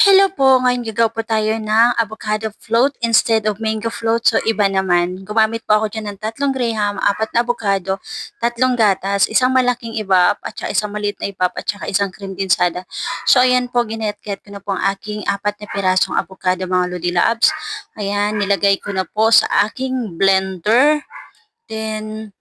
Hello po, ngayon gagawa po tayo ng avocado float instead of mango float. So, iba naman. Gumamit po ako dyan ng 3 graham, 4 na avocado, 3 gatas, isang malaking ibap, at saka isang maliit na ibap, at saka isang cream dinsada. So, ayan po, ginayat-gayat ko na po ang aking 4 na pirasong avocado, mga Lodi Labs. Ayan, nilagay ko na po sa aking blender. Then,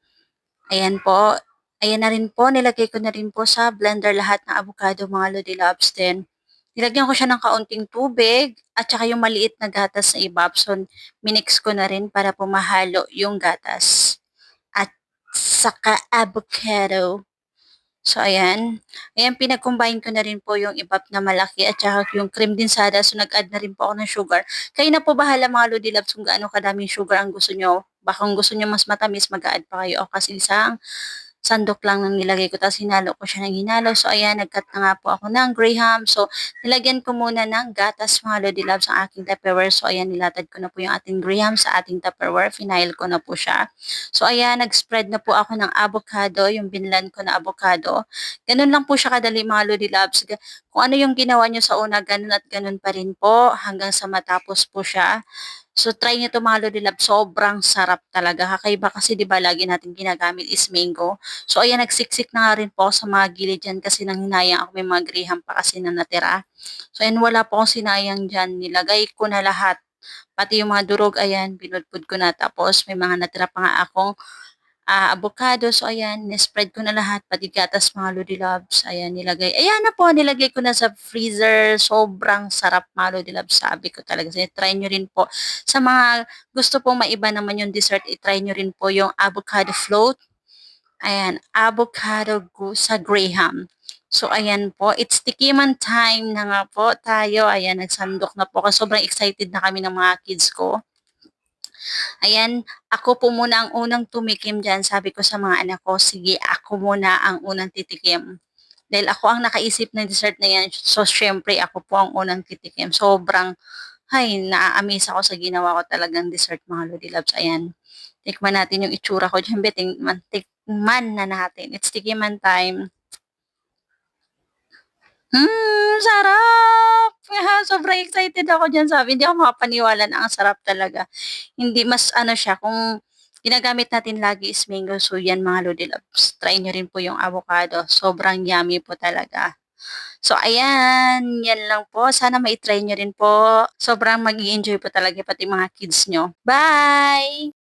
ayan po. Ayan na rin po, nilagay ko na rin po sa blender lahat ng avocado, mga Lodi Loves. Then, nilagyan ko siya ng kaunting tubig at saka yung maliit na gatas na ibab. So, minix ko na rin para pumahalo yung gatas. At saka avocado. So, ayan. Ayan, pinag-combine ko na rin po yung ibab na malaki at saka yung cream dinsada. So, nag-add na rin po ako ng sugar. Kayo na po bahala mga Lodi Loves kung gaano kadaming sugar ang gusto nyo. Baka kung gusto nyo mas matamis, mag-add pa kayo. O kasi isang sandok lang ng nilagay ko tapos hinalo ko siya ng hinalo. So ayan, nag-cut na nga po ako ng graham. So nilagyan ko muna ng gatas mga Lodi Loves ang aking Tupperware. So ayan, nilatad ko na po yung ating graham sa ating Tupperware. Final ko na po siya. So ayan, nag-spread na po ako ng avocado, yung binlan ko na avocado. Ganun lang po siya kadali mga Lodi Loves. Kung ano yung ginawa nyo sa una, ganun at ganun pa rin po hanggang sa matapos po siya. So try niyo 'to mga Lodi Love, sobrang sarap talaga. Kakaiba kasi 'di ba lagi nating ginagamit is mango. So ayan, nagsiksik na nga rin po ako sa mga gilid diyan kasi nang hinayang ako, may mga graham pa kasi na natira. So ayan, wala po akong sinayang diyan, nilagay ko na lahat. Pati yung mga durog, ayan, binudbud ko na. Tapos may mga natira pa nga akong avocado. So ayan, spread ko na lahat, pati gatas mga Lodi Loves. Ayan, nilagay. Ayan na po, nilagay ko na sa freezer. Sobrang sarap mga Lodi Loves. Sabi ko talaga. Try nyo rin po. Sa mga gusto pong maiba naman yung dessert, i-try nyo rin po yung avocado float. Ayan, sa Graham. So, ayan po. It's tikiman time na nga po tayo. Ayan, nagsandok na po. Kasi sobrang excited na kami ng mga kids ko. Ayan, ako po muna ang unang tumikim diyan. Sabi ko sa mga anak ko, sige, ako muna ang unang titikim. Dahil ako ang nakaisip ng dessert na yan. So, syempre, ako po ang unang titikim. Sobrang, naa-amaze ako sa ginawa ko talagang dessert, mga Lodi Loves. Ayan, tikman natin yung itsura ko dyan. Tikman na natin. It's tikiman time. Sarap! Sobrang excited ako diyan, sabi hindi ako makapaniwala na ang sarap talaga. Hindi mas ano siya, kung ginagamit natin lagi is mango, so yan mga Lodi Loves, try nyo rin po yung avocado, sobrang yummy po talaga. So ayan, yan lang po, sana mai-try nyo rin po. Sobrang mag enjoy po talaga pati mga kids nyo. Bye!